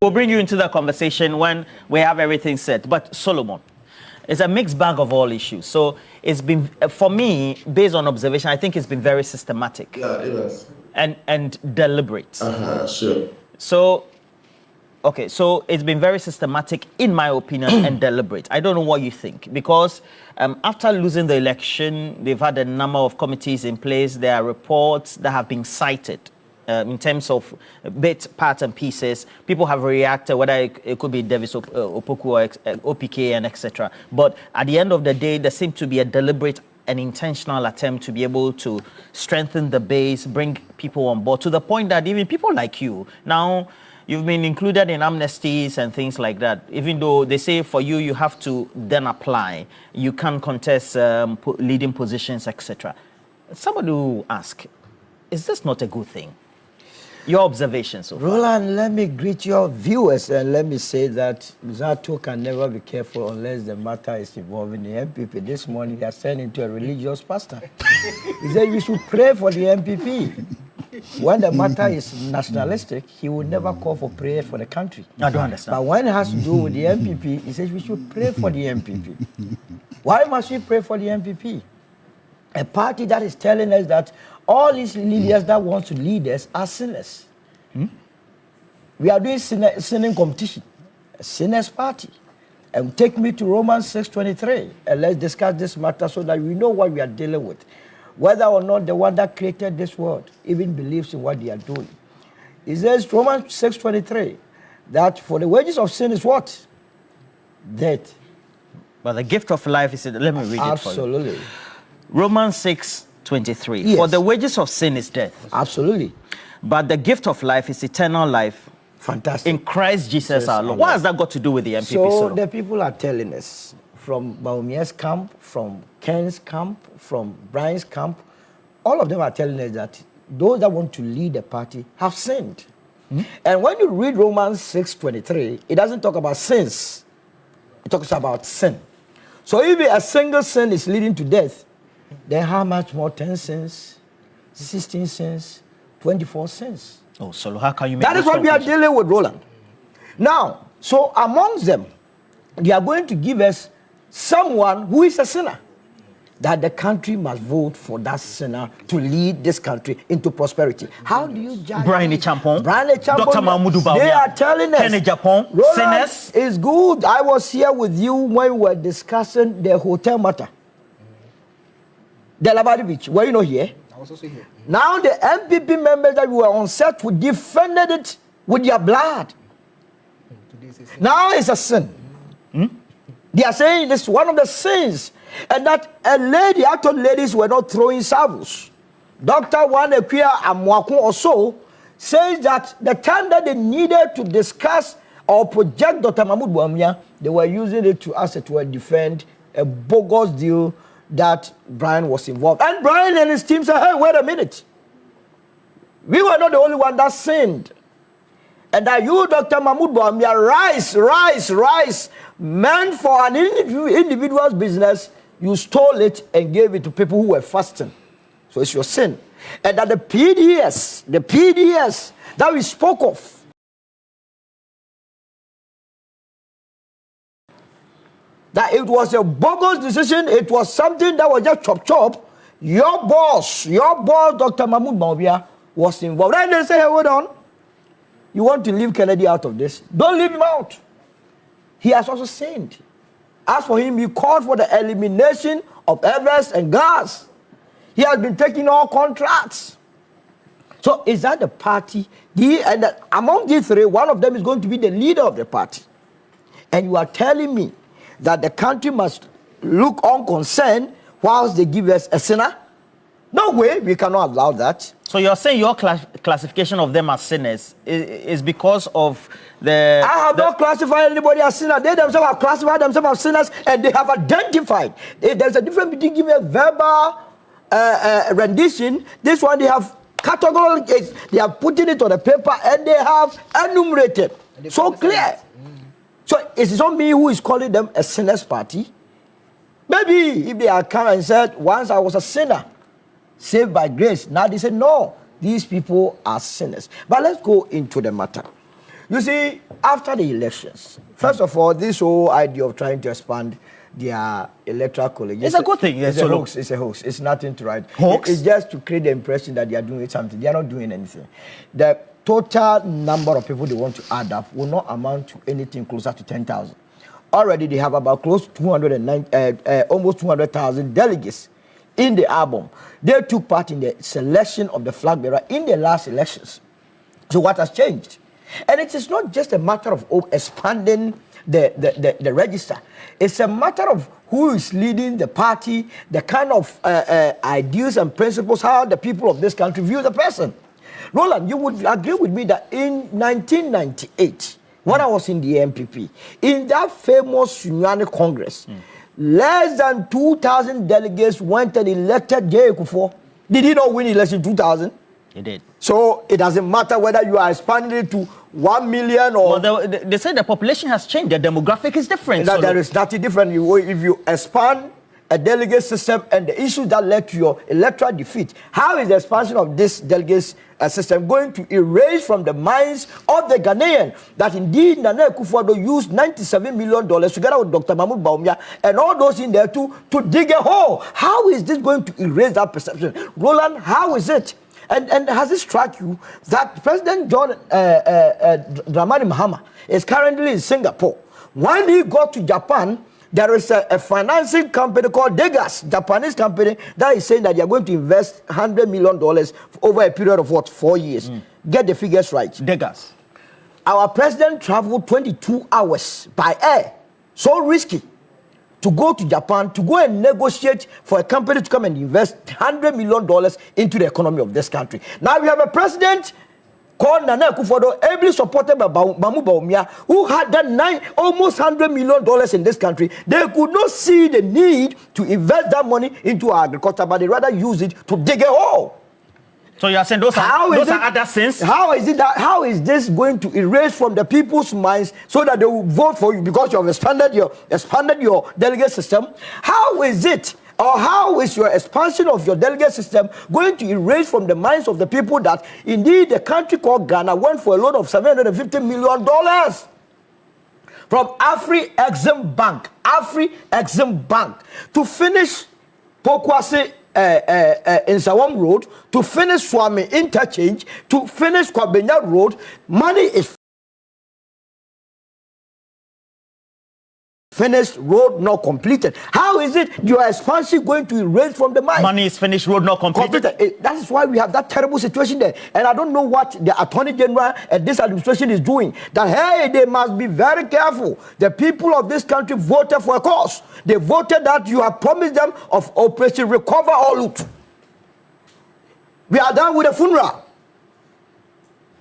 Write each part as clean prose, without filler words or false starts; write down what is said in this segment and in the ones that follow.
We'll bring you into the conversation when we have everything set. But Solomon, it's a mixed bag of all issues. So it's been, for me, based on observation, I think it's been very systematic. Yeah, it is. And deliberate. Sure. So, okay, so it's been very systematic, in my opinion, and deliberate. I don't know what you think, because after losing the election, they've had a number of committees in place. There are reports that have been cited in terms of bits, parts, and pieces. People have reacted, whether it could be Davis Opoku or OPK and etc. But at the end of the day, there seemed to be a deliberate and intentional attempt to be able to strengthen the base, bring people on board, to the point that even people like you, now you've been included in amnesties and things like that, even though they say for you, you have to then apply. You can't contest leading positions, etc. Somebody will ask, is this not a good thing? Your observations so far. Roland, let me greet your viewers and let me say that Zato can never be careful unless the matter is involving the NPP. This morning, he has turned into a religious pastor. He said we should pray for the NPP. When the matter is nationalistic, he will never call for prayer for the country. I don't understand. But when it has to do with the NPP, he says we should pray for the NPP. Why must we pray for the NPP? A party that is telling us that all these leaders that want to lead us are sinners. We are doing sinning competition, a sinners party. And take me to Romans 6:23, and let's discuss this matter so that we know what we are dealing with. Whether or not the one that created this world even believes in what they are doing. It says, Romans 6:23, that for the wages of sin is what? Death. But the gift of life is, let me read it for you. Absolutely. Romans 6:23. Yes. For the wages of sin is death. Absolutely. But the gift of life is eternal life. Fantastic. In Christ Jesus our Lord. What has that got to do with the NPP? So the people are telling us, from Bawumia's camp, from Ken's camp, from Bryan's camp, all of them are telling us that those that want to lead the party have sinned. And when you read Romans 6:23, it doesn't talk about sins. It talks about sin. So if a single sin is leading to death, then how much more 10 sins, 16 sins, 24 sins? Oh, so how can you make that is what we are dealing with, Roland. Now, so amongst them, they are going to give us someone who is a sinner, that the country must vote for that sinner to lead this country into prosperity. How do you judge? Bryan Agyapong, Dr. Mahamadu Bawumia, they are telling us. Kennedy Agyapong, sinners. Is good. I was here with you when we were discussing the hotel matter. The Labadi Beach. Were you not here? I was also here. Now the NPP members that were on set who defended it with their blood. Now it's a sin. They are saying this is one of the sins. And that a lady, I thought ladies were not throwing sabos. Dr. Wanekwe Amwako also says that the time that they needed to discuss or project Dr. Mahamadu Bawumia, they were using it to, as it were, defend a bogus deal that Bryan was involved. And Bryan and his team said, hey, wait a minute. We were not the only one that sinned. And that you, Dr. Mahamadu Bawumia, rise, meant for an individual's business, you stole it and gave it to people who were fasting. So it's your sin. And that the PDS that we spoke of, that it was a bogus decision, it was something that was just chop. Your boss, Dr. Mahamadu Bawumia, was involved. And they say, hey, hold on. You want to leave Kennedy out of this? Don't leave him out. He has also sinned. As for him, he called for the elimination of Everest and gas. He has been taking all contracts. So is that the party? And among these three, one of them is going to be the leader of the party. And you are telling me that the country must look unconcerned whilst they give us a sinner? No way, we cannot allow that. So you're saying your classification of them as sinners is because of the... I have not classified anybody as sinners. They themselves have classified themselves as sinners and they have identified. There's a difference between giving a verbal rendition. This one they have categorically, they have put it on the paper and they have enumerated. So clear. So it's not me who is calling them a sinners party. Maybe if they had come and said, once I was a sinner, saved by grace. Now they say, no, these people are sinners. But let's go into the matter. You see, after the elections, first of all, this whole idea of trying to expand their electoral college. It's a good thing. It's a hoax. It's a hoax. It's nothing to write. Hoax? It's just to create the impression that they are doing something. They are not doing anything. The total number of people they want to add up will not amount to anything closer to 10,000. Already they have about close to almost 200,000 delegates in the album. They took part in the selection of the flag bearer in the last elections. So what has changed? And it is not just a matter of expanding the register. It's a matter of who is leading the party, the kind of ideas and principles, how the people of this country view the person. Roland, you would agree with me that in 1998, when I was in the NPP, in that famous Sunyani Congress, less than 2,000 delegates went and elected Akufo. Did he not win election in 2000? He did. So it doesn't matter whether you are expanding it to 1 million or... Well, they say the population has changed. The demographic is different. So there is nothing different. If you expand a delegate system and the issues that led to your electoral defeat, how is the expansion of this delegate system going to erase from the minds of the Ghanaian that indeed Nana Akufo Addo used $97 million together with Dr. Mahamadu Bawumia and all those in there to dig a hole? How is this going to erase that perception? Roland, how is it? And has it struck you that President John Dramani Mahama is currently in Singapore? When he got to Japan, there is a financing company called Degas, Japanese company, that is saying that they are going to invest $100 million over a period of what, 4 years. Get the figures right. Degas. Our president traveled 22 hours by air. So risky. To go to Japan, to go and negotiate for a company to come and invest $100 million into the economy of this country. Now we have a president called Nana Akufo Addo, ably supported by Mahamadu Bawumia, who had that almost $100 million in this country. They could not see the need to invest that money into agriculture, but they rather use it to dig a hole. So you are saying those are other sins? How is this going to erase from the people's minds so that they will vote for you because you have expanded your delegate system? How is it, or how is your expansion of your delegate system going to erase from the minds of the people that indeed the country called Ghana went for a loan of $750 million from Afri-Exim Bank to finish Pokwase in Sawam Road, to finish Swami Interchange, to finish Kwabena Road. Money is finished, road not completed. How is it your expansion going to erase from the mind? Money is finished, road not completed. That is why we have that terrible situation there. And I don't know what the Attorney General and this administration is doing. That, hey, they must be very careful. The people of this country voted for a cause. They voted that you have promised them of Operation Recover or Loot. We are done with the funeral.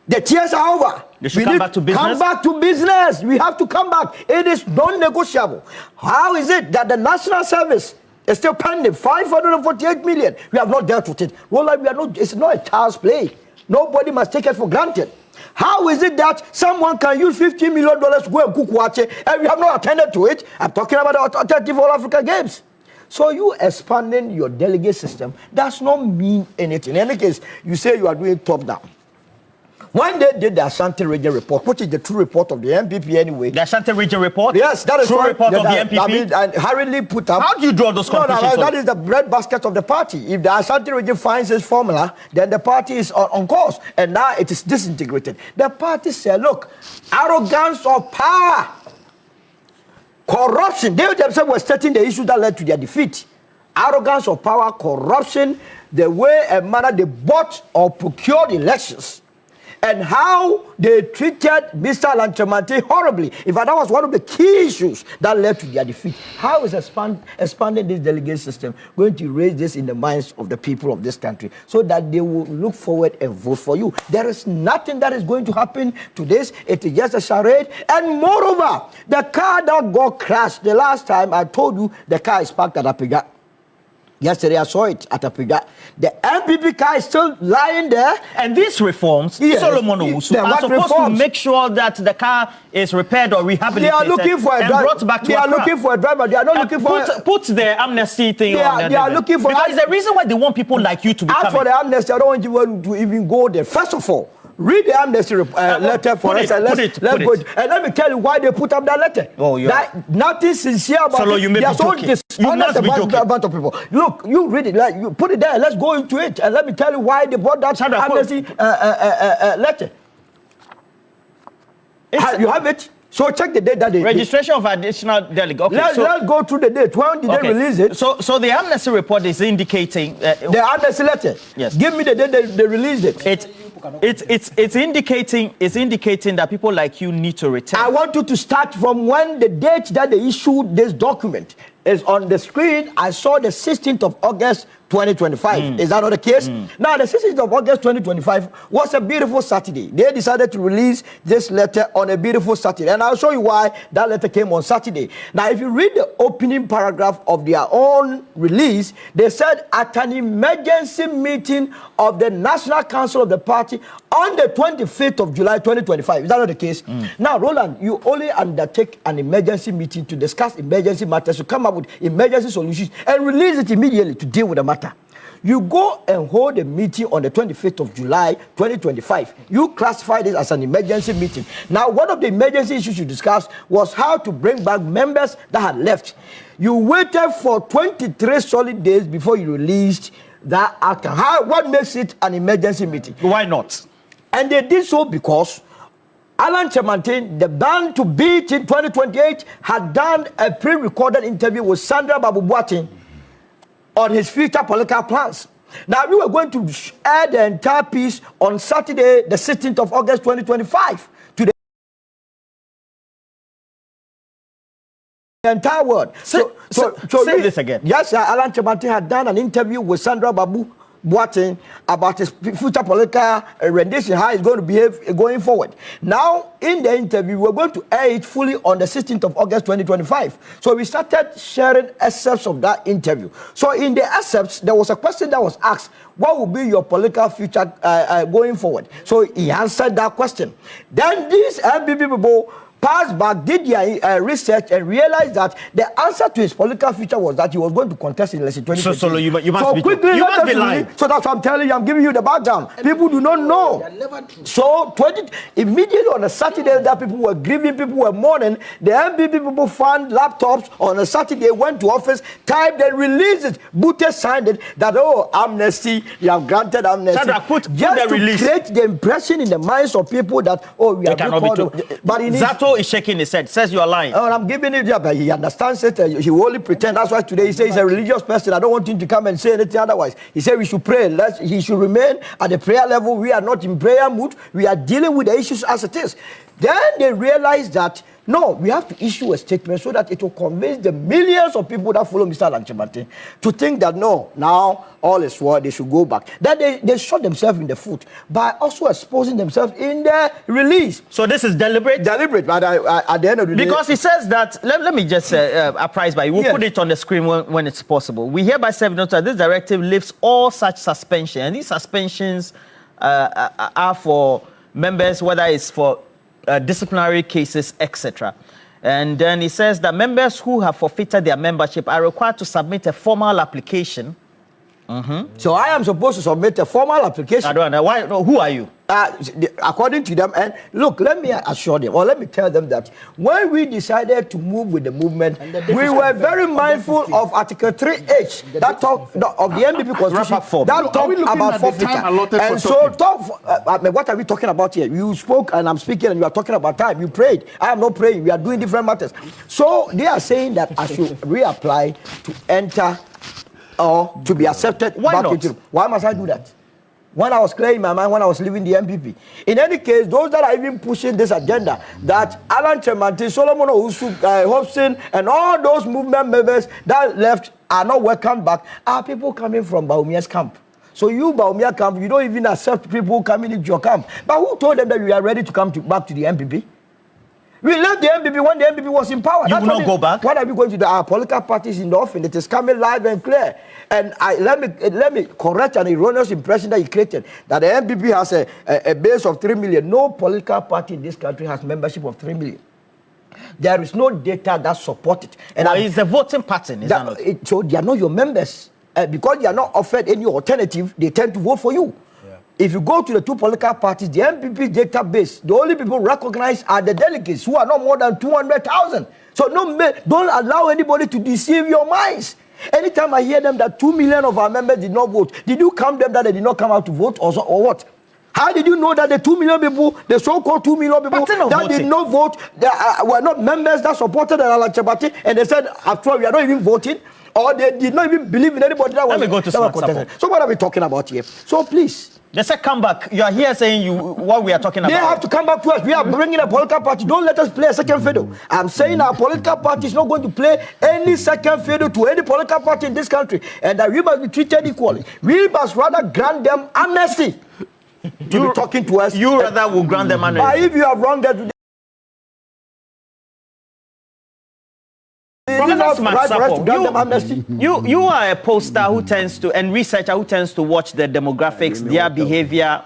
The tears are over. They should come back to business. Come back to business. We have to come back. It is non-negotiable. How is it that the national service is still pending 548 million? We have not dealt with it. Well, we are not. It's not a child's play. Nobody must take it for granted. How is it that someone can use $15 million to go and cook wache and we have not attended to it? I'm talking about the alternative All Africa Games. So you expanding your delegate system does not mean anything. In any case, you say you are doing top down. When they did the Asante region report, which is the true report of the NPP anyway. The Asante region report? Yes, that is true report of the NPP. I mean, and hurriedly put up. How do you draw those conclusions? No, that is the breadbasket of the party. If the Asante region finds its formula, then the party is on course. And now it is disintegrated. The party said, look, arrogance of power, corruption. They themselves were stating the issue that led to their defeat. Arrogance of power, corruption, the way and manner they bought or procured elections. And how they treated Mr. Lanchemante horribly. In fact, that was one of the key issues that led to their defeat. How is expanding this delegate system going to raise this in the minds of the people of this country so that they will look forward and vote for you? There is nothing that is going to happen to this. It is just a charade. And moreover, the car that got crashed, the last time I told you the car is parked at Atigya. Yesterday I saw it at Atigya. The NPP car is still lying there. And these reforms, yes, Solomon Owusu, are supposed to make sure that the car is repaired or rehabilitated. They are looking for a driver. Brought back to they are looking for a driver. They are not looking for put the amnesty thing on. They are looking for. Because it's the reason why they want people like you to be coming. As for the amnesty, I don't want you to even go there. First of all, read the amnesty letter for us. And let me tell you why they put up that letter. Oh, that nothing sincere about Solo, you may be joking. You must be joking. About of people. Look, you read it. Like, you put it there. Let's go into it. And let me tell you why they brought that amnesty letter. You have it? So check the date that they... Registration of additional delegate. Okay, let's go through the date. When did they release it? So the amnesty report is indicating... the amnesty letter? Yes. Give me the date they released it. It's indicating that people like you need to return. I want you to start from when the date that they issued this document is on the screen. I saw the 16th of August 2025. Is that not the case? Now, the 16th of August 2025 was a beautiful Saturday. They decided to release this letter on a beautiful Saturday. And I'll show you why that letter came on Saturday. Now, if you read the opening paragraph of their own release, they said at an emergency meeting of the National Council of the party on the 25th of July 2025. Is that not the case? Now, Roland, you only undertake an emergency meeting to discuss emergency matters, to come up with emergency solutions, and release it immediately to deal with the matter. You go and hold a meeting on the 25th of July 2025. You classify this as an emergency meeting. Now, one of the emergency issues you discussed was how to bring back members that had left. You waited for 23 solid days before you released that act. What makes it an emergency meeting? Why not? And they did so because Alan Kyeremanteng, the band to beat in 2028, had done a pre-recorded interview with Sandra Bawumia on his future political plans. Now, we were going to air the entire piece on Saturday, the 16th of August 2025, to the entire world. Say this again. Yes, Alan Kyeremanteng had done an interview with Sandra Bawumia about his future political rendition, how he's going to behave going forward. Now, in the interview, we're going to air it fully on the 16th of August 2025. So we started sharing excerpts of that interview. So in the excerpts, there was a question that was asked, what will be your political future going forward? So he answered that question. Then these NPP people passed back, did their research, and realized that the answer to his political future was that he was going to contest in election 2020. So you must be lying. So that's what I'm telling you. I'm giving you the background. People do not know. So immediately on a Saturday that people were grieving, people were mourning, the NPP people found laptops on a Saturday, went to office, typed and released it. Bute signed it that, oh, amnesty, you have granted amnesty. Sandra, put just the release. To create the impression in the minds of people that, oh, we have but Zato is shaking his head, says you are lying. Oh, I'm giving it, yeah, but he understands it. He will only pretend. That's why today he says he's a religious person. I don't want him to come and say anything otherwise. He said we should pray. He should remain at the prayer level. We are not in prayer mood. We are dealing with the issues as it is. Then they realized that, no, we have to issue a statement so that it will convince the millions of people that follow Mr. Kyeremanteng to think that, no, now all is well, they should go back. Then they shot themselves in the foot by also exposing themselves in the release. So this is deliberate? Deliberate, but at the end of the day... Because he says that, let me just apprise by you. We'll put it on the screen when it's possible. We hereby serve notice that this directive lifts all such suspension. And these suspensions are for members, whether it's for disciplinary cases, etc. And then he says that members who have forfeited their membership are required to submit a formal application. So I am supposed to submit a formal application. I don't know. Why? No, who are you? According to them, and look, let me assure them, or let me tell them that when we decided to move with the movement, we were very mindful of Article 3H that talk of the NPP Constitution that talked about forfeiture. And so, what are we talking about here? You spoke, and I'm speaking, and you are talking about time. You prayed. I am not praying. We are doing different matters. So they are saying that I should reapply to enter or to be accepted. Why not? Why must I do that? When I was clearing my mind, when I was leaving the NPP. In any case, those that are even pushing this agenda, that Alan Kyeremanteng, Solomon Owusu, Hopeson, and all those movement members that left are not welcome back, are people coming from Bawumia's camp. So you, Bawumia camp, you don't even accept people coming into your camp. But who told them that we are ready to come back to the NPP? We left the NPP when the NPP was in power. You will not go back? What are we going to do? Our political parties in the offing. It is coming live and clear. And let me correct an erroneous impression that you created, that the NPP has a base of 3 million. No political party in this country has membership of 3 million. There is no data that supports it. And it's a voting pattern, is that not? So they are not your members. Because they are not offered any alternative, they tend to vote for you. if you go to the two political parties, the NPP database, the only people recognized are the delegates who are not more than 200,000. So don't allow anybody to deceive your minds. Anytime I hear them that 2 million of our members did not vote, did you count them that they did not come out to vote or what? How did you know that the 2 million people, the so-called 2 million people that did not vote, were not members that supported the Alachebati, and they said, after all, we are not even voting, or they did not even believe in anybody that was... Let me go to Smart Support. So what are we talking about here? So please... They said come back. You are here saying what we are talking about. They have to come back to us. We are bringing a political party. Don't let us play a second fiddle. I'm saying our political party is not going to play any second fiddle to any political party in this country, and that we must be treated equally. We must rather grant them amnesty to be talking to us. You rather will grant them amnesty. But if you have wronged them, you are a poster who tends to, and researcher who tends to watch the demographics, their behavior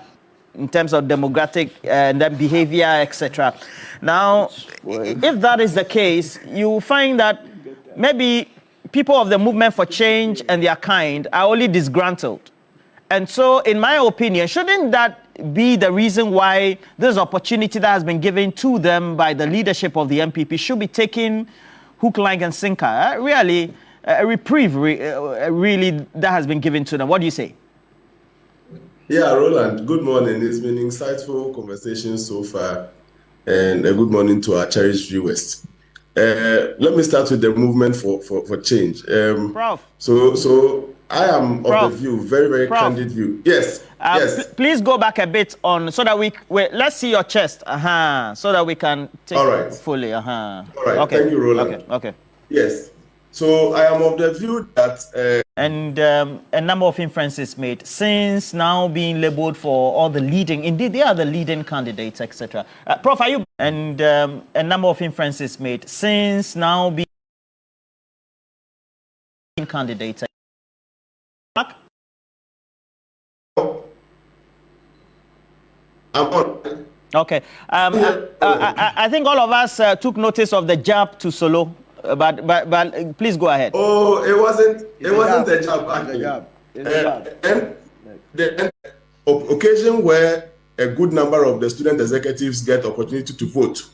in terms of demographic and then behavior, etc. Now, if that is the case, you will find that maybe people of the movement for change and their kind are only disgruntled. And so, in my opinion, shouldn't that be the reason why this opportunity that has been given to them by the leadership of the NPP should be taken hook, line, and sinker? Really, a reprieve really that has been given to them. What do you say? Yeah, Roland, good morning. It's been insightful conversation so far, and a good morning to our cherished viewers. Let me start with the movement for change. Prof. So I am Prof. of the view, very Prof. candid view. Yes, yes. Please go back a bit on so that we let's see your chest. So that we can take it fully. All right. Okay. Thank you, Roland. Okay. Yes. So I am of the view that and a number of inferences made since now being labeled for all the leading. Indeed, they are the leading candidates, etc. Prof, are you? And a number of inferences made since now being candidates. Okay. I think all of us took notice of the jab to Solo, but please go ahead. Oh, it wasn't the jab actually. And the occasion where a good number of the student executives get opportunity to vote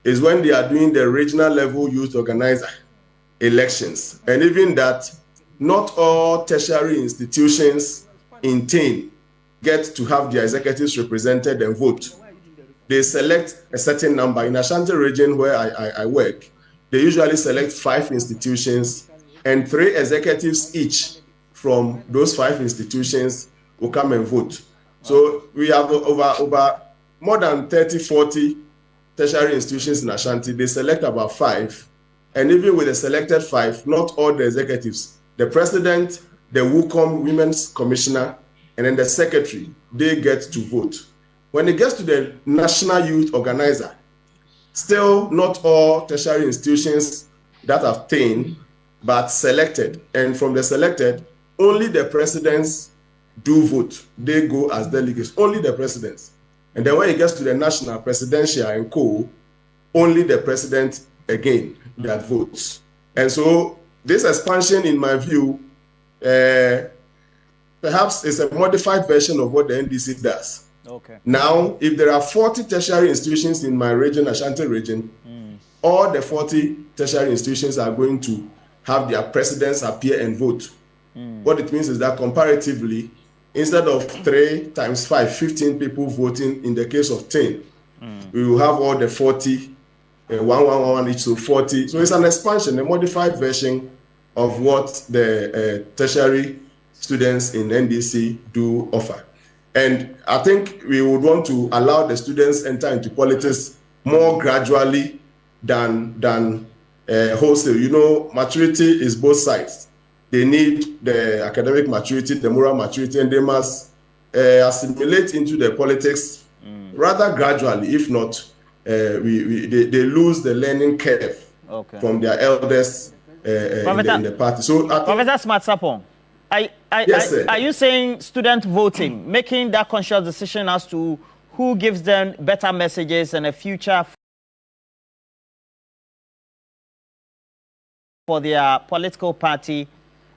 is when they are doing the regional level youth organizer elections, and even that, not all tertiary institutions in TAIN get to have their executives represented and vote. They select a certain number. In Ashanti region where I work, they usually select 5 institutions, and 3 executives each from those 5 institutions will come and vote. So we have over more than 30, 40 tertiary institutions in Ashanti. They select about 5, and even with the selected 5, not all the executives, the president, the WUCOM Women's Commissioner, and then the secretary, they get to vote. When it gets to the National Youth Organizer, still not all tertiary institutions that have TAIN, but selected. And from the selected, only the presidents do vote. They go as delegates, only the presidents. And then when it gets to the national, presidential, and co, only the president again that votes. And so this expansion, in my view, perhaps is a modified version of what the NDC does. Okay. Now, if there are 40 tertiary institutions in my region, Ashanti region, all the 40 tertiary institutions are going to have their presidents appear and vote. What it means is that comparatively, instead of 3 times 5, 15 people voting in the case of 10, we will have all the 40, 1 each, so 40. So it's an expansion, a modified version of what the tertiary students in NDC do offer. And I think we would want to allow the students enter into politics more gradually than wholesale. You know, maturity is both sides. They need the academic maturity, the moral maturity, and they must assimilate into the politics rather gradually. If not, they lose the learning curve from their elders in the party. So, Professor Smart Sapong, are you saying student voting, making that conscious decision as to who gives them better messages and a future for their political party,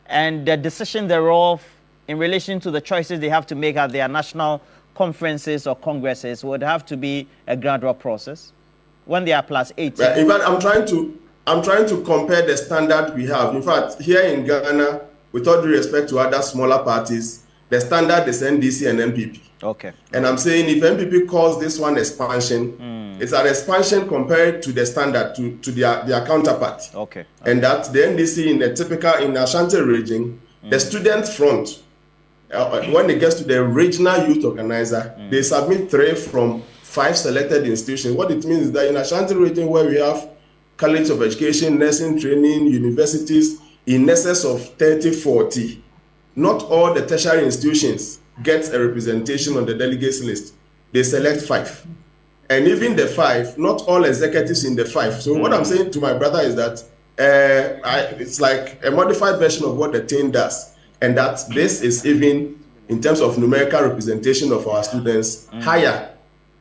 and the decision thereof in relation to the choices they have to make at their national conferences or congresses would have to be a gradual process when they are plus 18. Well, in fact, I'm trying to compare the standard we have. In fact, here in Ghana, with all due respect to other smaller parties, the standard is NDC and NPP. Okay. And I'm saying if NPP calls this one expansion, it's an expansion compared to the standard, to their counterpart. Okay. And that the NDC in the typical, in Asante region, the student front, when it gets to the regional youth organizer, they submit 3 from 5 selected institutions. What it means is that in Ashanti region, where we have college of education, nursing training, universities, in excess of 30, 40, not all the tertiary institutions get a representation on the delegates list. They select 5. And even the 5, not all executives in the 5. So what I'm saying to my brother is that it's like a modified version of what the team does. And that this is even, in terms of numerical representation of our students, higher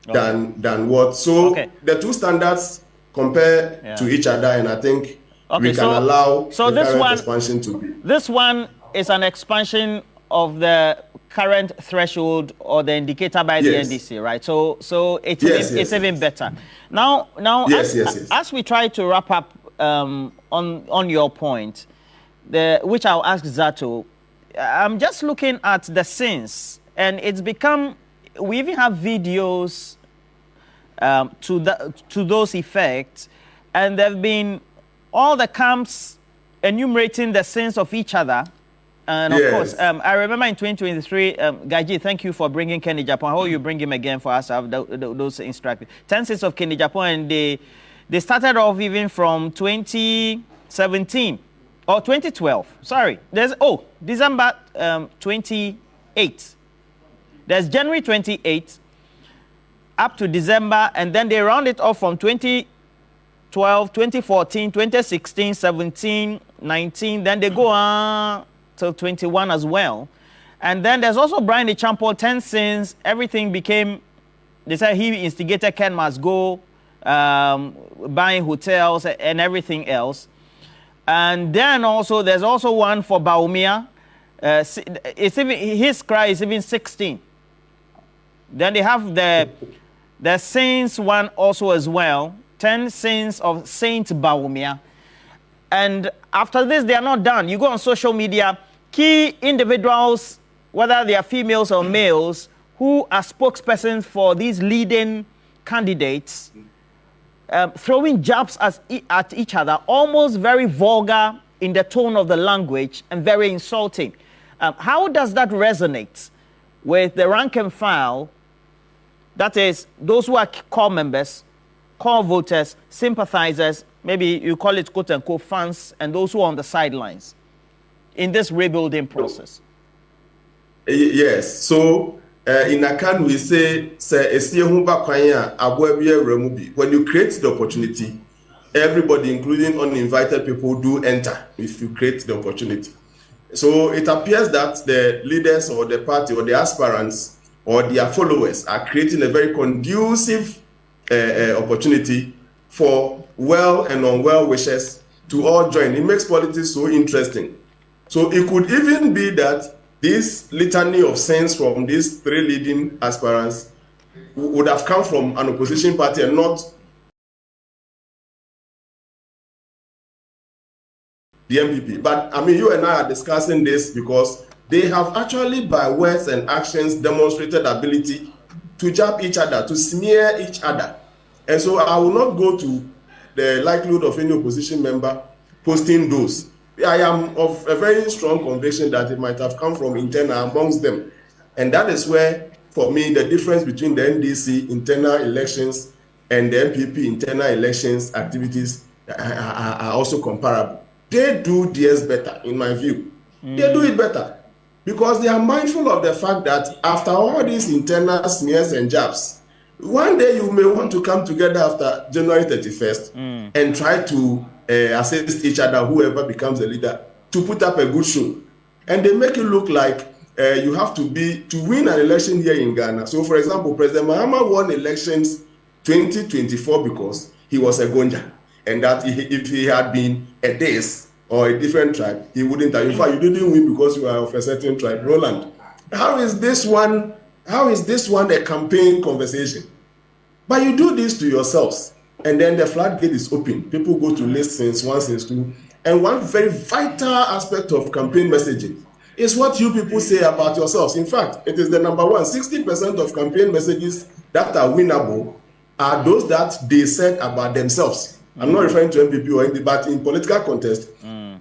than what. So the two standards compare to each other, and I think we can allow the current expansion to be. This one is an expansion of the current threshold or the indicator by the NDC, right? So it's even better. Now, as we try to wrap up on your point, which I'll ask Zato, I'm just looking at the scenes, and it's become, we even have videos to those effects, and there have been all the camps enumerating the sins of each other. And of course, I remember in 2023, Gaji, thank you for bringing Kennedy Agyapong. I hope you bring him again for us to have those instructions. 10 sins of Kennedy Agyapong, and they started off even from 2017 or 2012. Sorry, there's December 28. There's January 28 up to December, and then they round it off from 2012, 2014, 2016, 17, 19. Then they go on till 21 as well. And then there's also Bryan the Champion, 10 sins. Everything became, they said he instigated Ken must go, buying hotels and everything else. And then also, there's also one for Bawumia. It's even, his cry is even 16. Then they have the saints one also as well. 10 saints of Saint Bawumia. And after this, they are not done. You go on social media, key individuals, whether they are females or males, who are spokespersons for these leading candidates, throwing jabs at each other, almost very vulgar in the tone of the language and very insulting. How does that resonate with the rank and file, that is, those who are core members, core voters, sympathizers, maybe you call it quote-unquote fans, and those who are on the sidelines in this rebuilding process? Yes. So in Akan, we say, when you create the opportunity, everybody, including uninvited people, do enter if you create the opportunity. So it appears that the leaders or the party or the aspirants or their followers are creating a very conducive opportunity for well and unwell wishes to all join. It makes politics so interesting. So it could even be that this litany of sins from these 3 leading aspirants would have come from an opposition party and not the NPP. But I mean, you and I are discussing this because they have actually, by words and actions, demonstrated ability to jab each other, to smear each other. And so I will not go to the likelihood of any opposition member posting those. I am of a very strong conviction that it might have come from internal amongst them. And that is where, for me, the difference between the NDC internal elections and the NPP internal elections activities are also comparable. They do theirs better, in my view. They do it better because they are mindful of the fact that after all these internal smears and jabs, one day you may want to come together after January 31st and try to assist each other, whoever becomes the leader, to put up a good show. And they make it look like you have to win an election here in Ghana. So, for example, President Mahama won elections 2024 because he was a Gonja. And that if he had been a Des or a different tribe, he wouldn't have. In fact, you didn't win because you are of a certain tribe. Roland, how is this one How is this one a campaign conversation? But you do this to yourselves, and then the floodgate is open. People go to list since 1, since 2. And one very vital aspect of campaign messaging is what you people say about yourselves. In fact, it is the number one. 60% of campaign messages that are winnable are those that they said about themselves. I'm not referring to NPP or NDP, but in political contest,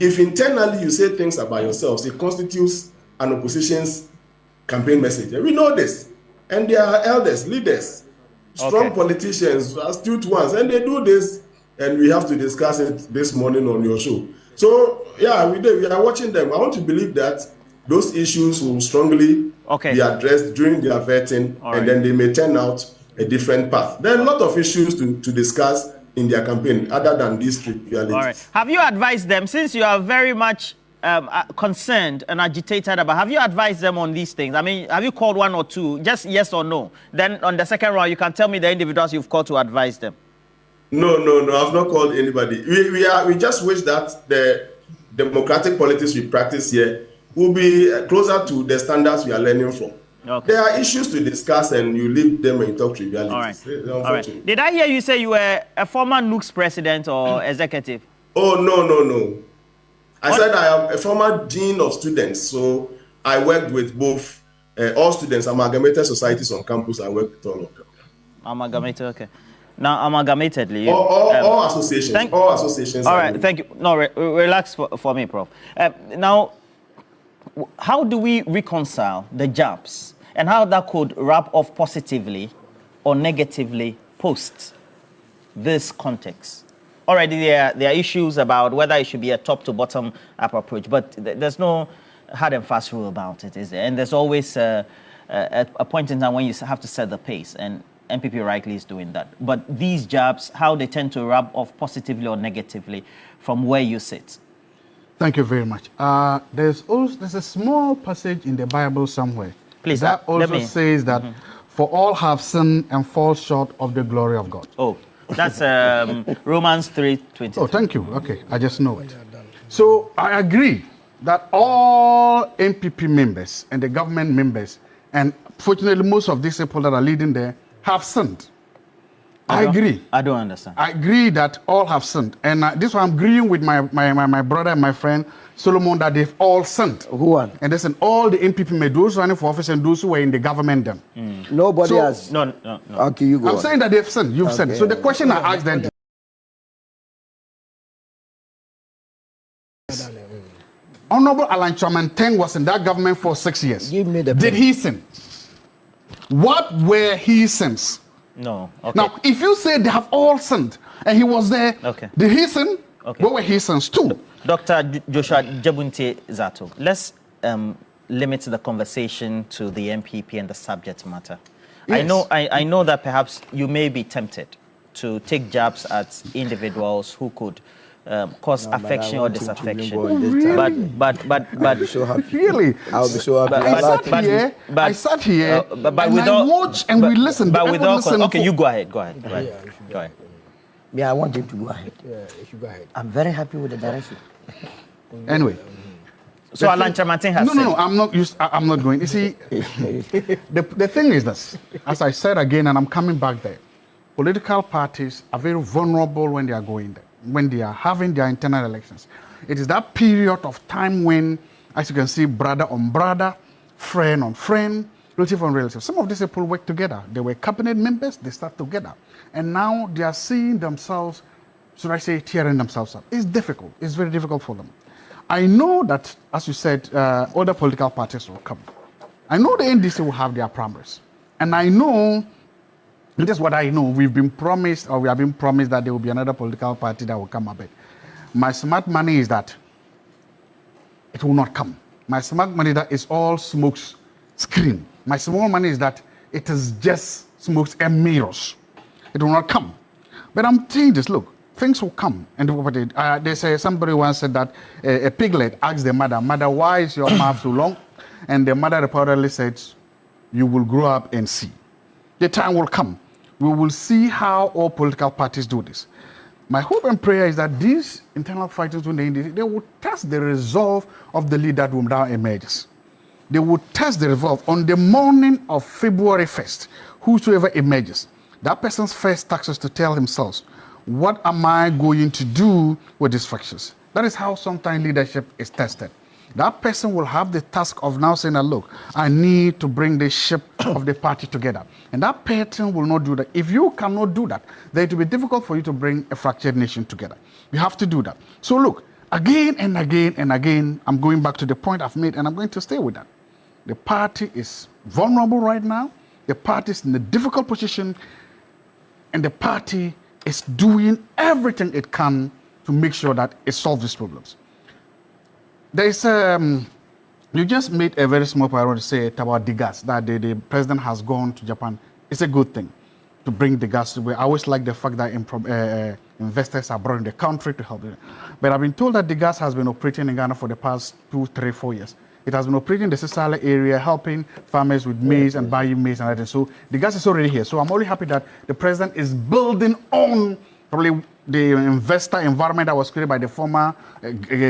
if internally you say things about yourselves, it constitutes an opposition's campaign message. And we know this. And they are elders, leaders, strong politicians, astute ones, and they do this, and we have to discuss it this morning on your show. So, yeah, we are watching them. I want to believe that those issues will strongly be addressed during their vetting, and then they may turn out a different path. There are a lot of issues to discuss in their campaign other than these trivialities. All right. Have you advised them, since you are very much concerned and agitated about, have you advised them on these things? I mean, have you called one or two, just yes or no? Then on the second round, you can tell me the individuals you've called to advise them. No, I've not called anybody. We just wish that the democratic politics we practice here will be closer to the standards we are learning from. There are issues to discuss, and you leave them and talk trivialities. All right. Did I hear you say you were a former NUC's president or executive? Oh, no. I said I am a former dean of students, so I worked with both all students, amalgamated societies on campus. I worked with all of them. Amalgamated, okay. Now, amalgamatedly. All associations. All associations. All right, thank you. No, relax for me, Prof. Now, how do we reconcile the jabs and how that could wrap off positively or negatively post this context? Already there are issues about whether it should be a top to bottom up approach, but there's no hard and fast rule about it, is there? And there's always a point in time when you have to set the pace, and NPP rightly is doing that. But these jabs, how they tend to rub off positively or negatively from where you sit? Thank you very much. There's a small passage in the Bible somewhere. Please, that also says that for all have sinned and fall short of the glory of God. Oh, that's Romans 3:20. Oh, thank you. Okay, I just know it. So I agree that all NPP members and the government members, and fortunately most of these people that are leading there, have sinned. I agree. I don't understand. I agree that all have sinned. And this one I'm agreeing with my brother and my friend Solomon that they've all sinned. Who won? And listen, all the NPP made, those running for office and those who were in the government then. Nobody has. No. Okay, you go. I'm saying that they've sinned. You've sinned. So the question I asked them, Honorable Alan Kyeremanteng was in that government for 6 years. Give me the Did he sin? What were his sins? No. Okay. Now, if you say they have all sinned and he was there, did he sin? Okay. What were his sins too? Dr. Joshua Jebunte Zato, let's limit the conversation to the NPP and the subject matter. Yes. I know that perhaps you may be tempted to take jabs at individuals who could cause affection or disaffection. Oh, really? But so happy. Really? I'll be so happy. I sat here and I watched and we listened. But without okay, you go ahead. Go ahead. Yeah, I want him to go ahead. Yeah, you should go ahead. I'm very happy with the direction. Anyway. So Alan Kyeremanteng has No, I'm not going. You see, the thing is this, as I said again, and I'm coming back there, political parties are very vulnerable when they are going there, when they are having their internal elections. It is that period of time when, as you can see, brother on brother, friend on friend, relative on relative. Some of these people work together. They were cabinet members, they start together. And now they are seeing themselves, should I say, tearing themselves up. It's difficult. It's very difficult for them. I know that, as you said, other political parties will come. I know the NDC will have their primaries. And I know, this is what I know, we have been promised that there will be another political party that will come up. My smart money is that it will not come. My smart money that is all smoke screen. My small money is that it is just smokes and mirrors. It will not come. But I'm saying this, look, things will come. And they say, somebody once said that a piglet asked the mother, why is your mouth so long? And the mother reportedly said, you will grow up and see. The time will come. We will see how all political parties do this. My hope and prayer is that these internal fightings, when they will test the resolve of the leader that will now emerges. they will test the result on the morning of February 1st. Whosoever emerges, that person's first task is to tell himself, what am I going to do with these fractures? That is how sometimes leadership is tested. That person will have the task of now saying, look, I need to bring the ship of the party together. And that person will not do that. If you cannot do that, then it will be difficult for you to bring a fractured nation together. You have to do that. So look, again and again and again, I'm going back to the point I've made, and I'm going to stay with that. The party is vulnerable right now. The party is in a difficult position, and the party is doing everything it can to make sure that it solves these problems. There is, you just made a very small point to say about the gas, that the president has gone to Japan. It's a good thing to bring the gas to where I always like the fact that investors are brought in the country to help. But I've been told that the gas has been operating in Ghana for the past 2, 3, 4 years. It has been operating in the Sisala area, helping farmers with maize and buying maize and everything. So the gas is already here. So I'm already happy that the president is building on probably the investor environment that was created by the former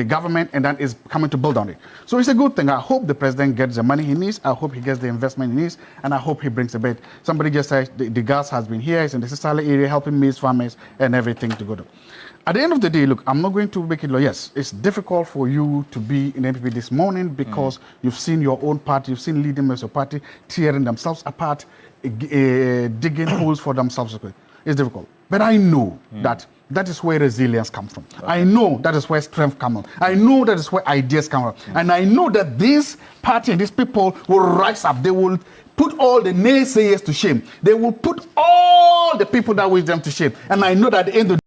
government, and that is coming to build on it. So it's a good thing. I hope the president gets the money he needs. I hope he gets the investment he needs, and I hope he brings a bit. Somebody just said the gas has been here. It's in the Sisala area, helping maize farmers and everything to go to. At the end of the day, look, I'm not going to make it low. Yes, it's difficult for you to be in NPP this morning because you've seen your own party, you've seen leading members of party tearing themselves apart, digging holes for themselves. It's difficult. But I know that is where resilience comes from. Okay. I know that is where strength comes from. I know that is where ideas come from. And I know that this party and these people will rise up. They will put all the naysayers to shame. They will put all the people that wish them to shame. And I know that at the end of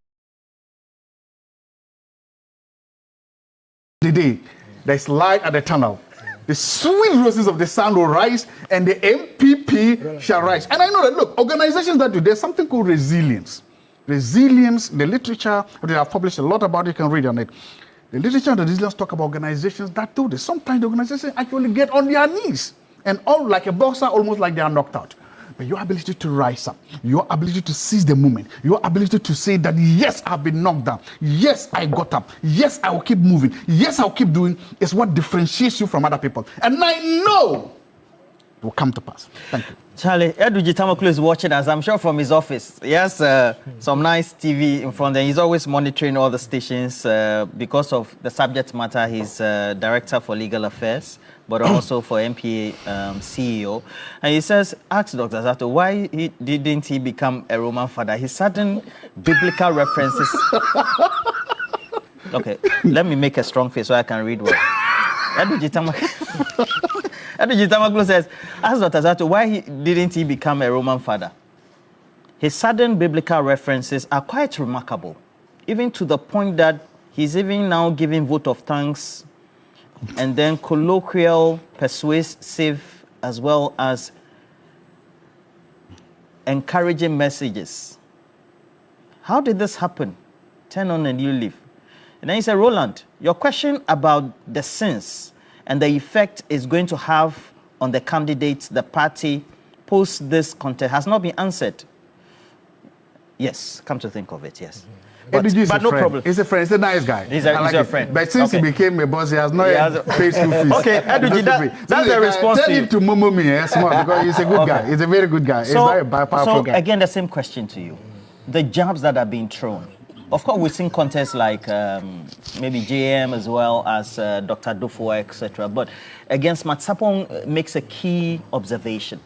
the day, there's light at the tunnel. The sweet roses of the sun will rise, and the NPP shall rise. And I know that, look, organizations that do, there's something called resilience. Resilience, the literature, they have published a lot about it, you can read on it. The literature and the resilience talk about organizations that do this. Sometimes the organizations actually get on their knees, and all like a boxer, almost like they are knocked out. But your ability to rise up, your ability to seize the moment, your ability to say that, yes, I've been knocked down. Yes, I got up. Yes, I will keep moving. Yes, I'll keep doing, is what differentiates you from other people. And I know it will come to pass. Thank you. Charlie, Edu Gitamakulu is watching us, I'm sure, from his office. He has some nice TV in front, and he's always monitoring all the stations because of the subject matter. He's Director for Legal Affairs, but also for NPA CEO. And he says, ask Dr. Zato, why didn't he become a Roman father? His certain biblical references. Okay, let me make a strong face so I can read well. Edu Gitamakulu says, ask Dr. Zato, why didn't he become a Roman father? His sudden biblical references are quite remarkable, even to the point that he's even now giving vote of thanks and then colloquial, persuasive, as well as encouraging messages. How did this happen? Turn on a new leaf. And then he said, Roland, your question about the sins and the effect it's going to have on the candidates, the party, post this contest has not been answered. Yes, come to think of it, yes. But no problem. He's a friend. He's a nice guy. He's a friend. But since he became a boss, he has not paid school fees. Okay, that's the response tell to you. him to momo me, because he's a good guy. He's a very good guy. He's a very powerful guy. Again, the same question to you. The jabs that are being thrown. Of course, we've seen contests like maybe JM as well as Dr. Dufo, etc. But again, Matsapong makes a key observation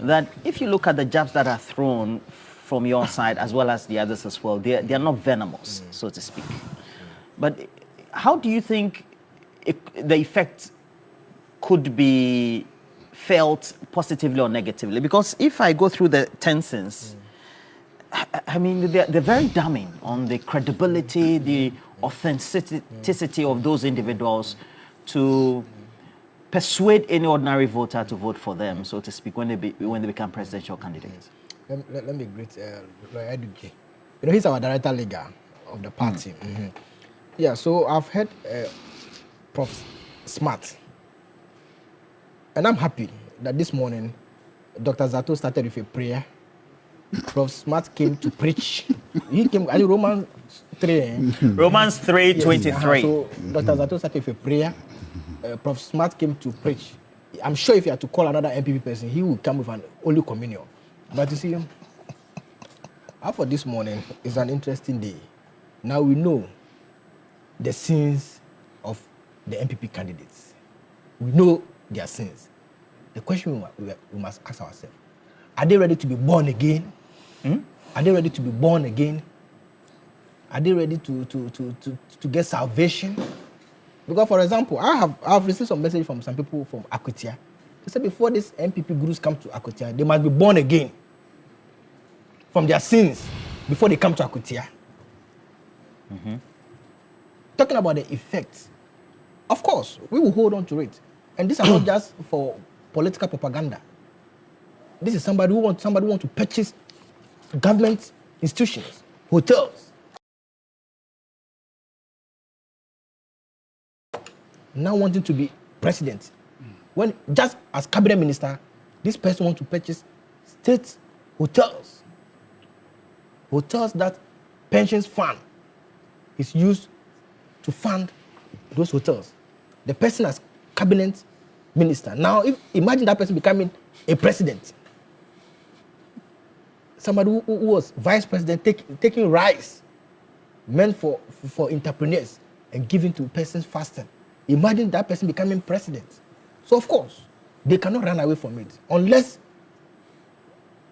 that if you look at the jabs that are thrown from your side as well as the others as well, they are not venomous, so to speak. But how do you think the effect could be felt positively or negatively? Because if I go through the 10 sins, I mean, they're very damning on the credibility, the authenticity of those individuals to persuade any ordinary voter to vote for them, so to speak, when they become presidential candidates. Let me greet Eduke. He's our director leader of the party. Yeah, so I've heard Prof. Smart, and I'm happy that this morning Dr. Zato started with a prayer. Prof. Smart came to preach. He came, I think Romans 3. Romans 3:23. Yes. So Dr. Zato started with a prayer. Prof. Smart came to preach. I'm sure if you had to call another NPP person, he would come with an Holy Communion. But you see, for this morning is an interesting day. Now we know the sins of the NPP candidates. We know their sins. The question we must ask ourselves, are they ready to be born again? Are they ready to be born again? Are they ready to get salvation? Because, for example, I have received some message from some people from Atigya. They said before these NPP groups come to Atigya, they must be born again from their sins before they come to Atigya. Talking about the effects, of course, we will hold on to it. And this is not just for political propaganda. This is somebody who wants to purchase government institutions, hotels. Now wanting to be president. When just as cabinet minister, this person wants to purchase state hotels. Hotels that pensions fund is used to fund those hotels. The person as cabinet minister. Now, imagine that person becoming a president. Somebody who was vice president taking rice meant for entrepreneurs and giving to persons fasting. Imagine that person becoming president. So, of course, they cannot run away from it unless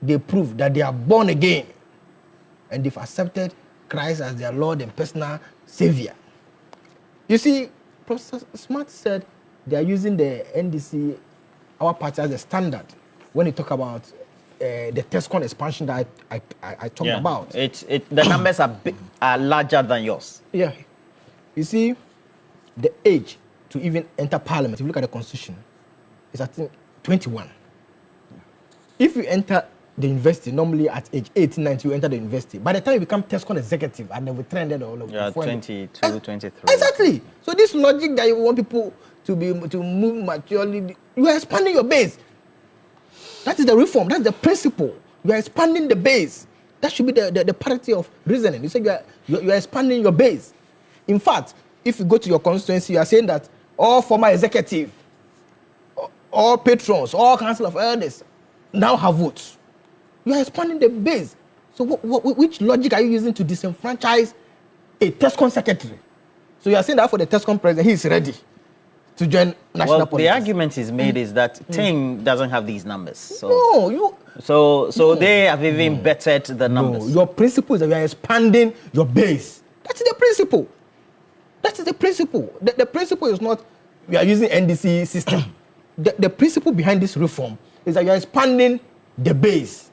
they prove that they are born again and they've accepted Christ as their Lord and personal Savior. You see, Professor Smart said they are using the NDC, our party, as a standard when they talk about the TESCON expansion that I talked about. The numbers are larger than yours. Yeah. You see, the age to even enter parliament, if you look at the constitution, is I think 21. If you enter the university, normally at age 18, 19, you enter the university. By the time you become TESCON executive, at level 300 or level 22, 23. Exactly. So this logic that you want people to move maturely, you are expanding your base. That is the reform. That's the principle. You are expanding the base. That should be the parity of reasoning. You say you are expanding your base. In fact, if you go to your constituency, you are saying that all former executive, all patrons, all council of elders now have votes. You are expanding the base. So which logic are you using to disenfranchise a TESCON secretary? So you are saying that for the TESCON president, he is ready to join national politics. The argument is made is that Ting doesn't have these numbers. So they have even bettered the numbers. No, your principle is that you are expanding your base. That's the principle. That is the principle. The principle is not we are using NDC system. The principle behind this reform is that you are expanding the base.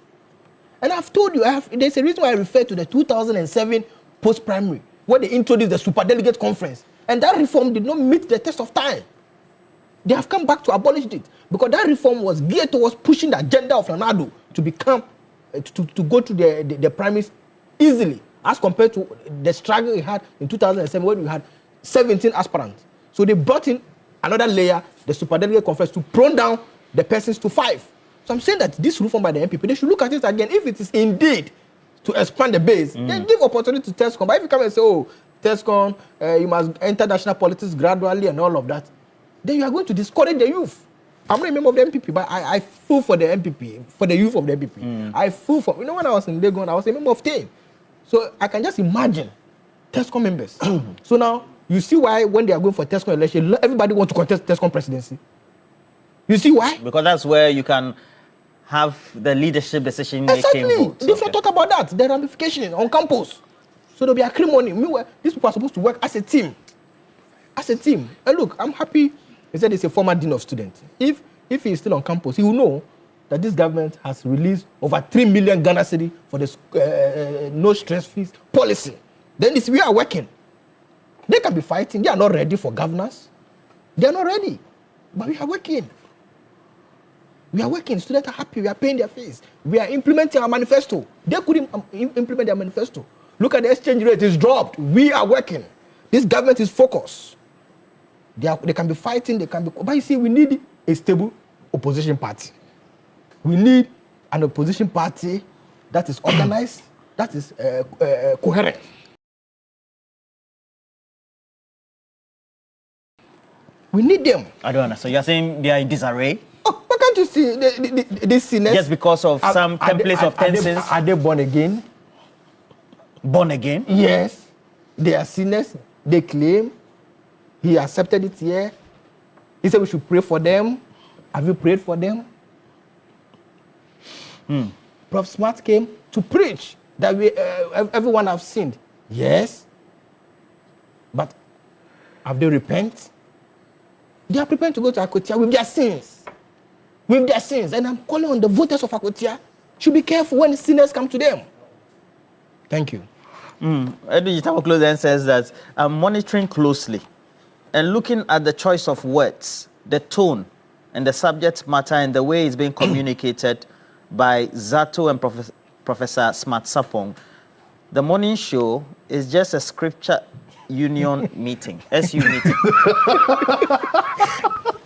And I've told you, there's a reason why I refer to the 2007 post-primary, where they introduced the superdelegate conference. And that reform did not meet the test of time. They have come back to abolish it because that reform was geared towards pushing the agenda of Nanado to become, to go to the primaries easily, as compared to the struggle we had in 2007 when we had 17 aspirants. So they brought in another layer, the superdelegate conference, to prune down the persons to 5. So I'm saying that this reform by the NPP, they should look at it again. If it is indeed to expand the base, then give opportunity to TESCON. But if you come and say, oh, TESCON, you must enter national politics gradually and all of that, then you are going to discourage the youth. I'm not a member of the NPP, but I feel for the NPP, for the youth of the NPP. I feel for, when I was in Legon, I was a member of TEN. So I can just imagine TESCON members. So now, you see why when they are going for TESCON election, everybody wants to contest TESCON presidency. You see why? Because that's where you can have the leadership decision-making vote. They don't talk about that. The ramifications on campus. So there'll be acrimony. Meanwhile, these people are supposed to work as a team. As a team. And look, I'm happy. He said he's a former dean of students. If he is still on campus, he will know that this government has released over 3 million Ghana cedi for the no stress fees policy. Then we are working. They can be fighting. They are not ready for governance. They are not ready. But we are working. We are working. Students are happy. We are paying their fees. We are implementing our manifesto. They couldn't implement their manifesto. Look at the exchange rate. It's dropped. We are working. This government is focused. They can be fighting. They can be. But you see, we need a stable opposition party. We need an opposition party that is organized, that is coherent. We need them. I don't understand. So you're saying they are in disarray? Oh, why can't you see these sinners? Just because of some templates of 10 sins? Are they born again? Born again? Yes. They are sinners. They claim. He accepted it here. He said we should pray for them. Have you prayed for them? Prof. Smart came to preach that everyone have sinned. Yes. But have they repented? They are prepared to go to Akufo with their sins. With their sins. And I'm calling on the voters of Akufo should be careful when sinners come to them. Thank you. Edu Gitabo closes says that I'm monitoring closely and looking at the choice of words, the tone, and the subject matter and the way it's being communicated by Zato and Professor Smart Sapong. The morning show is just a scripture union meeting, SU meeting.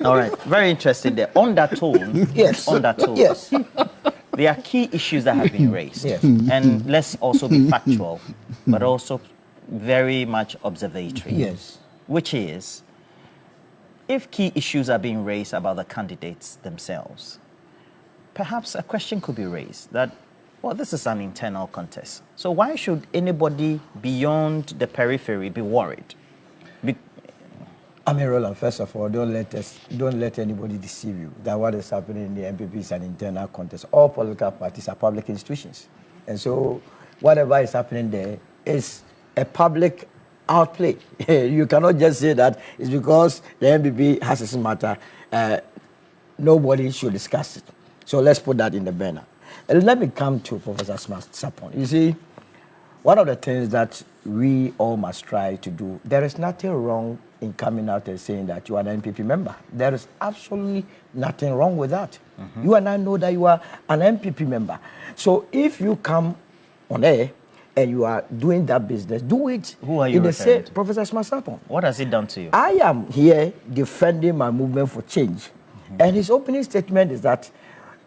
All right, very interesting there. On that tone, Yes. On that tone, Yes. there are key issues that have been raised. Yes. And let's also be factual, but also very much observatory. Yes. Which is, if key issues are being raised about the candidates themselves, perhaps a question could be raised that, well, this is an internal contest. So why should anybody beyond the periphery be worried? I mean, Roland, first of all, don't let anybody deceive you that what is happening in the NPP is an internal contest. All political parties are public institutions. And so whatever is happening there is a public outplay. You cannot just say that it's because the NPP has its matter. Nobody should discuss it. So let's put that in the banner. And let me come to Professor Sapon. You see, one of the things that we all must try to do, there is nothing wrong in coming out and saying that you are an NPP member. There is absolutely nothing wrong with that. You and I know that you are an NPP member. So if you come on air and you are doing that business, do it. Who are you referring to? Professor Sapon. What has it done to you? I am here defending my movement for change. And his opening statement is that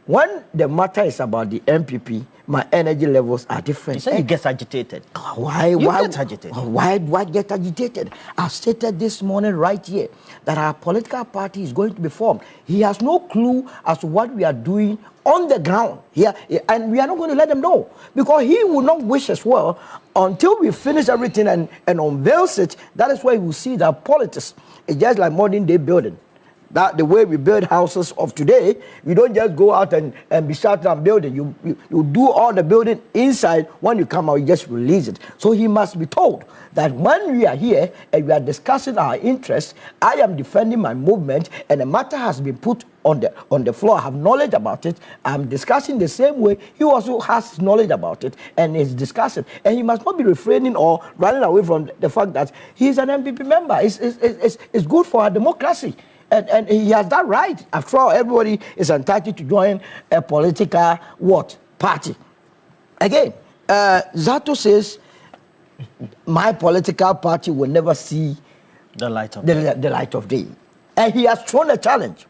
when the matter is about the NPP, my energy levels are different. You said you get agitated. Why get agitated? Why get agitated? I stated this morning right here that our political party is going to be formed. He has no clue as to what we are doing on the ground here, and we are not going to let them know because he will not wish as well until we finish everything and unveils it. That is why you will see that politics is just like modern day building. That the way we build houses of today, we don't just go out and be starting and building. You do all the building inside. When you come out, you just release it. So he must be told that when we are here and we are discussing our interests, I am defending my movement and the matter has been put on the floor. I have knowledge about it. I'm discussing the same way he also has knowledge about it and is discussing. And he must not be refraining or running away from the fact that he is an NPP member. It's good for our democracy. And he has that right. After all, everybody is entitled to join a political party. Again, Zato says, my political party will never see the light of the light of day. And he has thrown a challenge.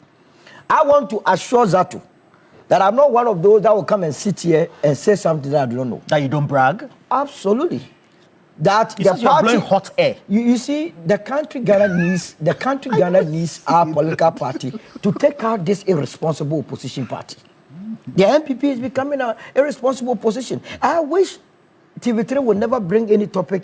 I want to assure Zato that I'm not one of those that will come and sit here and say something that I don't know. That you don't brag? Absolutely. That the party, you're blowing hot air. You see, the country Ghana needs our political party to take out this irresponsible opposition party. The NPP is becoming an irresponsible opposition. I wish TV3 would never bring any topic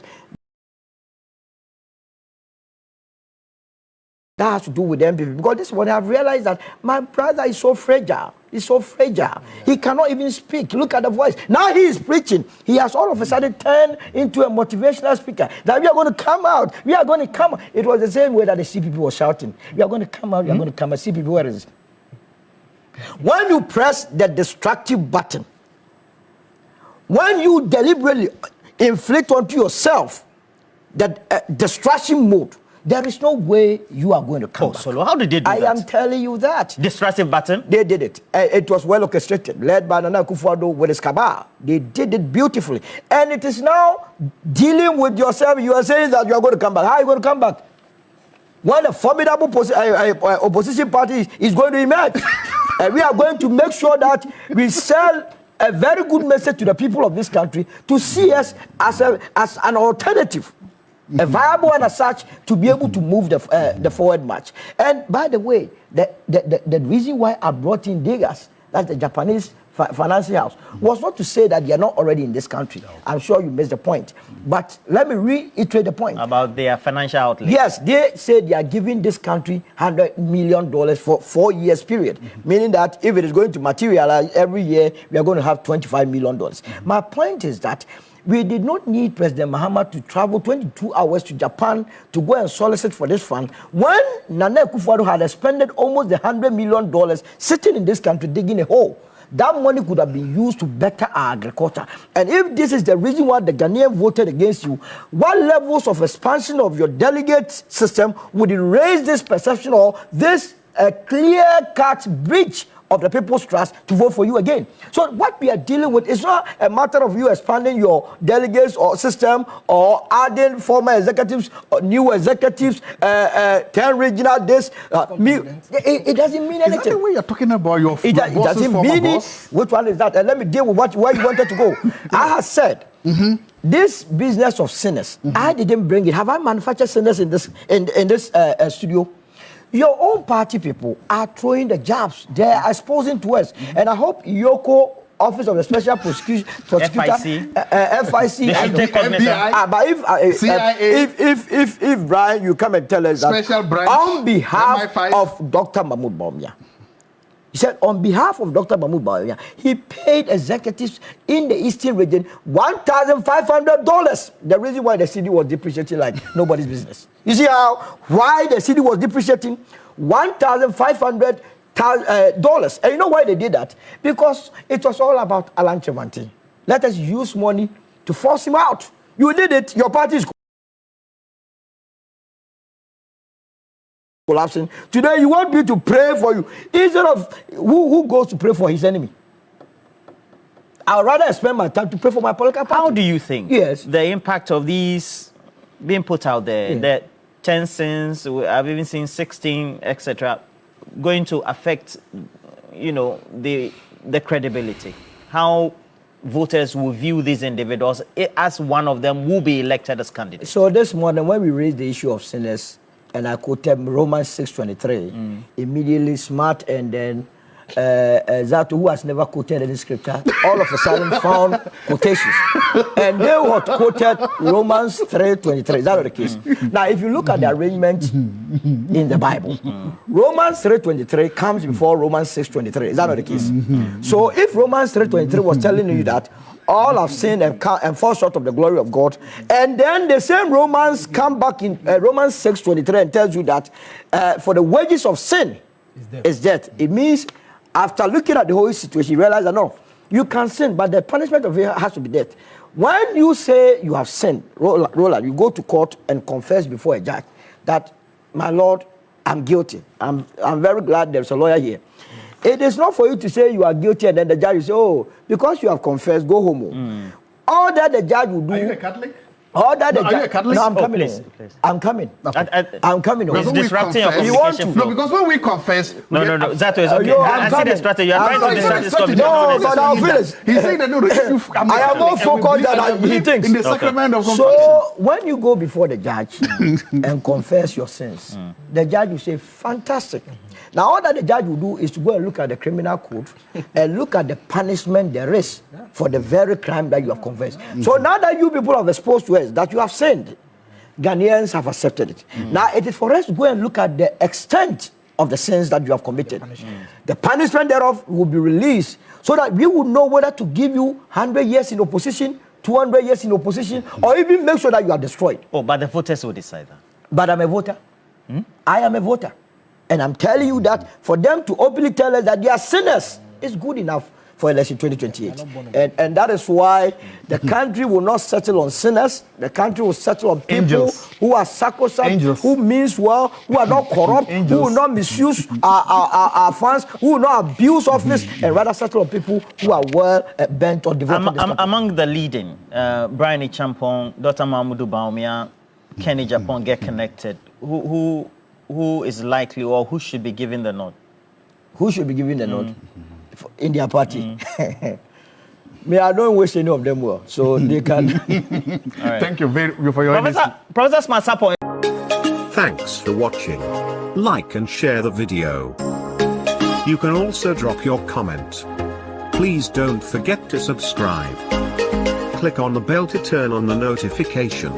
that has to do with the NPP, because this one I've realized that my brother is so fragile. He's so fragile. Yeah. He cannot even speak. Look at the voice. Now he is preaching. He has all of a sudden turned into a motivational speaker. That we are going to come out. We are going to come out. It was the same way that the CPP was shouting. We are going to come out. We are going to come out. CPP, where is it? When you press the destructive button, when you deliberately inflict onto yourself that distraction mode, there is no way you are going to come back. Solo, how did they do that? I am telling you that. Destructive button? They did it. It was well orchestrated, led by Akufo Addo with his cabal. They did it beautifully. And it is now dealing with yourself. You are saying that you are going to come back. How are you going to come back? When a formidable opposition party is going to emerge. And we are going to make sure that we sell a very good message to the people of this country to see us as an alternative. a viable one as such to be able to move the forward march. And by the way, the reason why I brought in diggers, that's the Japanese financing house, was not to say that they are not already in this country. I'm sure you missed the point. But let me reiterate the point. About their financial outlay. Yes, they say they are giving this country $100 million for 4 years period, meaning that if it is going to materialize every year, we are going to have $25 million. My point is that we did not need President Mahamadu to travel 22 hours to Japan to go and solicit for this fund when Nana Akufo Addo had expended almost $100 million sitting in this country digging a hole. That money could have been used to better our agriculture. And if this is the reason why the Ghanaian voted against you, what levels of expansion of your delegate system would raise this perception or this clear-cut breach of the people's trust to vote for you again? So what we are dealing with is not a matter of you expanding your delegates or system or adding former executives or new executives, 10 regional this. It doesn't mean anything. Is that the way you're talking about your it doesn't mean it. Which one is that? And let me deal with where you wanted to go. I have said this business of sinners, I didn't bring it. Have I manufactured sinners in this studio? Your own party people are throwing the jabs. They are exposing to us. And I hope Yoko, Office of the Special Prosecutor, FIC, FBI, but if Bryan, you come and tell us that on behalf of Dr. Mahamadu Bawumia, he said on behalf of Dr. Mahamadu Bawumia, he paid executives in the Eastern region $1,500. The reason why the city was depreciating like nobody's business. You see why the city was depreciating? $1,500. And you know why they did that? Because it was all about Alan Kyeremanteng. Let us use money to force him out. You did it. Your party is collapsing. Today you want me to pray for you. Instead of who goes to pray for his enemy? I'd rather spend my time to pray for my political party. How do you think the impact of these being put out there, that 10 cents, I've even seen 16, etc., going to affect, the credibility? How voters will view these individuals as one of them will be elected as candidates? So this morning when we raised the issue of sinners, and I quoted Romans 6:23, immediately Smart and then Zato, who has never quoted any scripture, all of a sudden found quotations. And they had quoted Romans 3:23. Is that not the case? Now, if you look at the arrangement in the Bible, Romans 3:23 comes before Romans 6:23. Is that not the case? So if Romans 3:23 was telling you that all have sinned and fall short of the glory of God, and then the same Romans come back in Romans 6:23 and tells you that for the wages of sin is death. It means after looking at the whole situation, you realize that no, you can sin, but the punishment of it has to be death. When you say you have sinned, Roland, you go to court and confess before a judge that, my Lord, I'm guilty. I'm very glad there's a lawyer here. It is not for you to say you are guilty and then the judge will say, oh, because you have confessed, go home. All that the judge will do. Are you a Catholic? All that the are you a Catholic? No, I'm coming. Please. I'm coming. Okay. I'm coming. It's disrupting your You want communication to? flow. No, because when we confess... No, Zato is okay. I'm I see the coming. strategy. You're trying to disrupt this communication. No, but I'll finish. He's saying that, no, I am more focused than he thinks. In the sacrament of confession. So when you go before the judge and confess your sins, the judge will say, fantastic. Now, all that the judge will do is to go and look at the criminal code and look at the punishment there is for the very crime that you have confessed. So now that you people have exposed to us that you have sinned, Ghanaians have accepted it. Now, it is for us to go and look at the extent of the sins that you have committed. The punishment thereof will be released so that we will know whether to give you 100 years in opposition, 200 years in opposition, or even make sure that you are destroyed. Oh, but the voters will decide that. But I'm a voter. I am a voter. And I'm telling you that for them to openly tell us that they are sinners is good enough for election 2028. And that is why the country will not settle on sinners. The country will settle on people who are sacrosanct, who means well, who are not corrupt, who will not misuse our funds, who will not abuse office, and rather settle on people who are well bent on developing this country. Among the leading, Bawumia Agyapong, Dr. Mahamadu Bawumia, Kennedy Agyapong get connected. Who is likely or who should be given the nod? Who should be given the nod in their party? Me, I don't wish any of them well, so they can. Right. Thank you for your Professor Smart Sapon. Thanks for watching. Like and share the video. You can also drop your comment. Please don't forget to subscribe. Click on the bell to turn on the notification.